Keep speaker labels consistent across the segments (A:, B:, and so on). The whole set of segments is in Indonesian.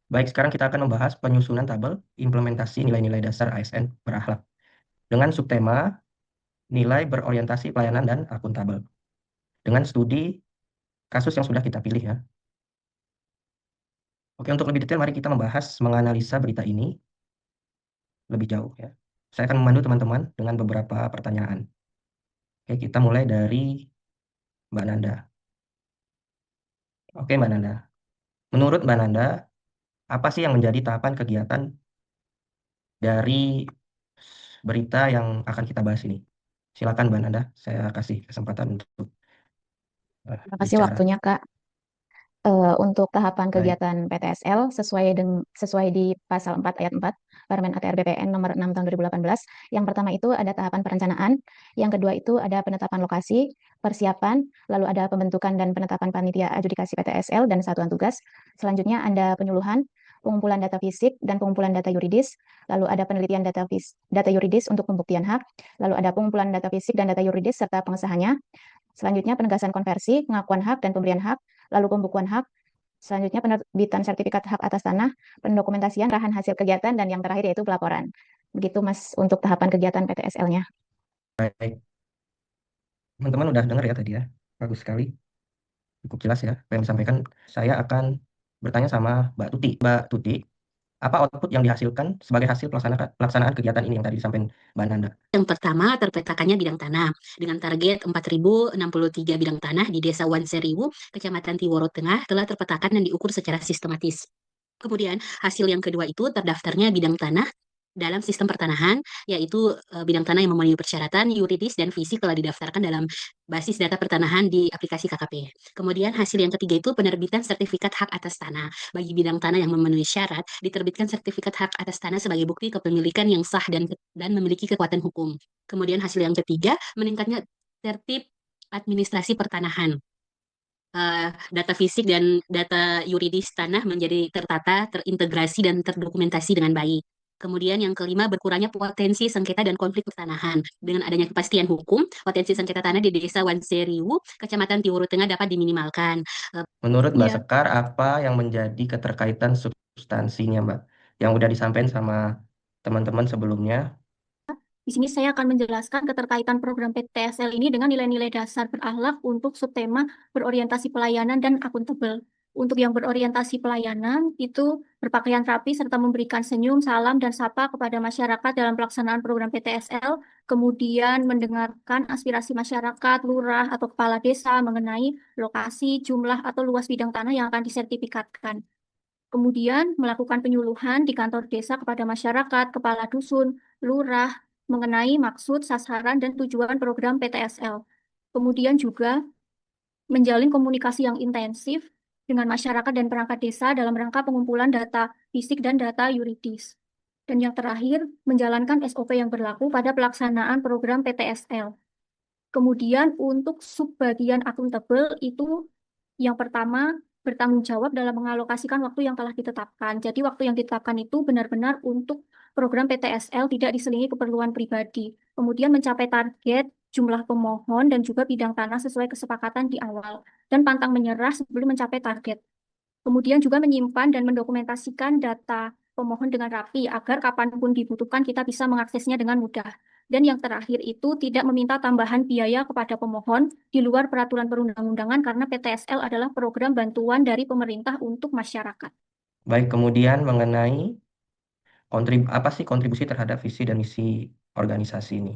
A: Baik, sekarang kita akan membahas penyusunan tabel implementasi nilai-nilai dasar ASN berakhlak dengan subtema nilai berorientasi pelayanan dan akuntabel. Dengan studi kasus yang sudah kita pilih ya. Oke, untuk lebih detail mari kita membahas menganalisa berita ini lebih jauh ya. Saya akan memandu teman-teman dengan beberapa pertanyaan. Oke, kita mulai dari Mbak Nanda. Oke, Mbak Nanda. Menurut Mbak Nanda, apa sih yang menjadi tahapan kegiatan dari berita yang akan kita bahas ini? Silakan Mbak Nanda, saya kasih kesempatan untuk
B: Terima kasih
A: bicara.
B: waktunya, Kak. Untuk tahapan
A: Baik,
B: kegiatan PTSL sesuai di pasal 4 ayat 4 Permen ATR BPN nomor 6 tahun 2018. Yang pertama itu ada tahapan perencanaan, yang kedua itu ada penetapan lokasi, persiapan, lalu ada pembentukan dan penetapan panitia adjudikasi PTSL dan satuan tugas. Selanjutnya ada penyuluhan, pengumpulan data fisik dan pengumpulan data yuridis, lalu ada penelitian data yuridis untuk pembuktian hak, lalu ada pengumpulan data fisik dan data yuridis serta pengesahannya. Selanjutnya penegasan konversi, pengakuan hak dan pemberian hak, lalu pembukuan hak. Selanjutnya penerbitan sertifikat hak atas tanah, pendokumentasian, rahan hasil kegiatan, dan yang terakhir yaitu pelaporan. Begitu Mas untuk tahapan kegiatan PTSL-nya.
A: baik. Teman-teman udah dengar ya tadi ya. Bagus sekali. Cukup jelas ya apa yang disampaikan. Saya akan bertanya sama Mbak Tuti. Mbak Tuti, apa output yang dihasilkan sebagai hasil pelaksanaan kegiatan ini yang tadi disampaikan Mbak Nanda?
C: Yang pertama, terpetakannya bidang tanah dengan target 4.063 bidang tanah di Desa Wanseriwu, Kecamatan Tiworo Tengah telah terpetakan dan diukur secara sistematis. Kemudian hasil yang kedua itu terdaftarnya bidang tanah dalam sistem pertanahan, yaitu bidang tanah yang memenuhi persyaratan yuridis dan fisik telah didaftarkan dalam basis data pertanahan di aplikasi KKP. Kemudian hasil yang ketiga itu penerbitan sertifikat hak atas tanah. Bagi bidang tanah yang memenuhi syarat, diterbitkan sertifikat hak atas tanah sebagai bukti kepemilikan yang sah dan memiliki kekuatan hukum. Kemudian hasil yang ketiga, meningkatnya tertib administrasi pertanahan. Data fisik dan data yuridis tanah menjadi tertata, terintegrasi, dan terdokumentasi dengan baik. Kemudian yang kelima, berkurangnya potensi sengketa dan konflik pertanahan. Dengan adanya kepastian hukum, potensi sengketa tanah di Desa Wanseriwu, Kecamatan Tiwuru Tengah dapat diminimalkan.
A: Menurut Mbak
C: Ya,
A: Sekar, apa yang menjadi keterkaitan substansinya, Mbak? Yang udah disampaikan sama teman-teman sebelumnya.
D: Di sini saya akan menjelaskan keterkaitan program PTSL ini dengan nilai-nilai dasar berakhlak untuk subtema berorientasi pelayanan dan akuntabel. Untuk yang berorientasi pelayanan itu berpakaian rapi serta memberikan senyum, salam, dan sapa kepada masyarakat dalam pelaksanaan program PTSL, kemudian mendengarkan aspirasi masyarakat, lurah, atau kepala desa mengenai lokasi, jumlah, atau luas bidang tanah yang akan disertifikatkan. Kemudian melakukan penyuluhan di kantor desa kepada masyarakat, kepala dusun, lurah, mengenai maksud, sasaran, dan tujuan program PTSL. Kemudian juga menjalin komunikasi yang intensif dengan masyarakat dan perangkat desa dalam rangka pengumpulan data fisik dan data yuridis. Dan yang terakhir, menjalankan SOP yang berlaku pada pelaksanaan program PTSL. Kemudian untuk subbagian akuntabel itu yang pertama, bertanggung jawab dalam mengalokasikan waktu yang telah ditetapkan. Jadi waktu yang ditetapkan itu benar-benar untuk program PTSL, tidak diselingi keperluan pribadi. Kemudian mencapai target jumlah pemohon dan juga bidang tanah sesuai kesepakatan di awal. Dan pantang menyerah sebelum mencapai target. Kemudian juga menyimpan dan mendokumentasikan data pemohon dengan rapi agar kapanpun dibutuhkan kita bisa mengaksesnya dengan mudah. Dan yang terakhir itu tidak meminta tambahan biaya kepada pemohon di luar peraturan perundang-undangan karena PTSL adalah program bantuan dari pemerintah untuk masyarakat.
A: Baik, kemudian mengenai apa sih kontribusi terhadap visi dan misi organisasi ini?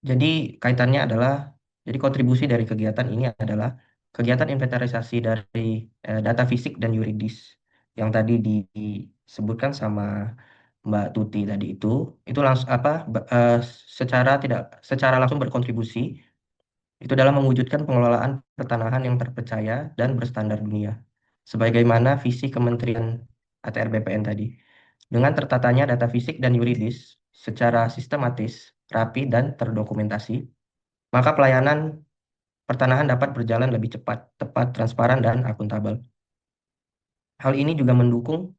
A: Jadi kaitannya adalah, jadi kontribusi dari kegiatan ini adalah kegiatan inventarisasi dari data fisik dan yuridis yang tadi disebutkan sama Mbak Tuti tadi itu langsung secara tidak secara langsung berkontribusi itu dalam mewujudkan pengelolaan pertanahan yang terpercaya dan berstandar dunia, sebagaimana visi Kementerian ATR BPN tadi. Dengan tertatanya data fisik dan yuridis secara sistematis, rapi, dan terdokumentasi, maka pelayanan pertanahan dapat berjalan lebih cepat, tepat, transparan, dan akuntabel. Hal ini juga mendukung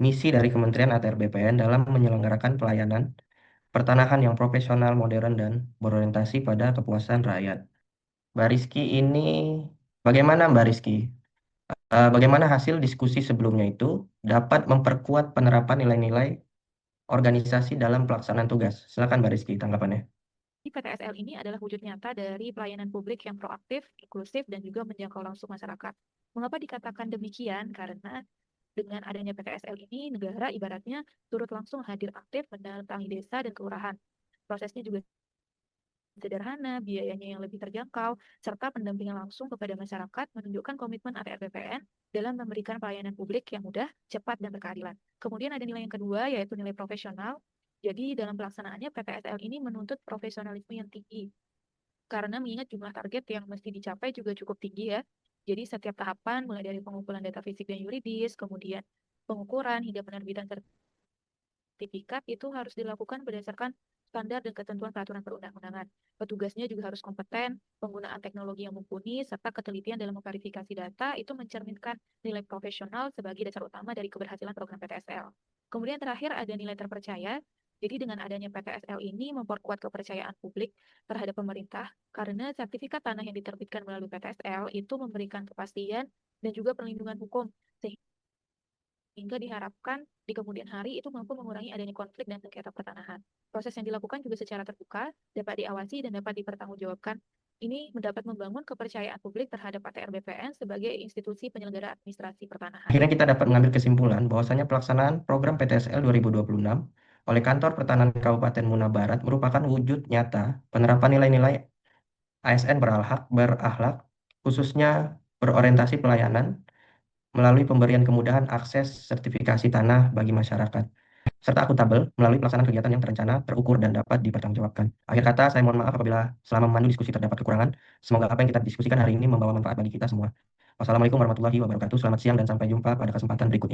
A: misi dari Kementerian ATR BPN dalam menyelenggarakan pelayanan pertanahan yang profesional, modern, dan berorientasi pada kepuasan rakyat. Mbak Rizky ini, bagaimana Mbak Rizky? bagaimana hasil diskusi sebelumnya itu dapat memperkuat penerapan nilai-nilai organisasi dalam pelaksanaan tugas. Silakan Mbak Rizky tanggapannya.
E: PTSL ini adalah wujud nyata dari pelayanan publik yang proaktif, inklusif, dan juga menjangkau langsung masyarakat. Mengapa dikatakan demikian? Karena dengan adanya PTSL ini, negara ibaratnya turut langsung hadir aktif mendatangi desa dan kelurahan. Prosesnya juga sederhana, biayanya yang lebih terjangkau, serta pendampingan langsung kepada masyarakat menunjukkan komitmen ATR BPN dalam memberikan pelayanan publik yang mudah, cepat, dan berkeadilan. Kemudian ada nilai yang kedua, yaitu nilai profesional. Jadi dalam pelaksanaannya PTSL ini menuntut profesionalisme yang tinggi. Karena mengingat jumlah target yang mesti dicapai juga cukup tinggi ya. Jadi setiap tahapan, mulai dari pengumpulan data fisik dan yuridis, kemudian pengukuran hingga penerbitan sertifikat itu harus dilakukan berdasarkan standar dan ketentuan peraturan perundang-undangan. Petugasnya juga harus kompeten, penggunaan teknologi yang mumpuni, serta ketelitian dalam memverifikasi data itu mencerminkan nilai profesional sebagai dasar utama dari keberhasilan program PTSL. Kemudian terakhir ada nilai terpercaya. Jadi dengan adanya PTSL ini memperkuat kepercayaan publik terhadap pemerintah karena sertifikat tanah yang diterbitkan melalui PTSL itu memberikan kepastian dan juga perlindungan hukum sehingga diharapkan di kemudian hari itu mampu mengurangi adanya konflik dan sengketa pertanahan. Proses yang dilakukan juga secara terbuka, dapat diawasi dan dapat dipertanggungjawabkan. Ini mendapat membangun kepercayaan publik terhadap ATR BPN sebagai institusi penyelenggara administrasi pertanahan.
A: Akhirnya kita dapat mengambil kesimpulan bahwasanya pelaksanaan program PTSL 2026 oleh Kantor Pertanahan Kabupaten Muna Barat merupakan wujud nyata penerapan nilai-nilai ASN berakhlak, khususnya berorientasi pelayanan melalui pemberian kemudahan akses sertifikasi tanah bagi masyarakat, serta akuntabel melalui pelaksanaan kegiatan yang terencana, terukur, dan dapat dipertanggungjawabkan. Akhir kata, saya mohon maaf apabila selama memandu diskusi terdapat kekurangan. Semoga apa yang kita diskusikan hari ini membawa manfaat bagi kita semua. Wassalamualaikum warahmatullahi wabarakatuh. Selamat siang dan sampai jumpa pada kesempatan berikutnya.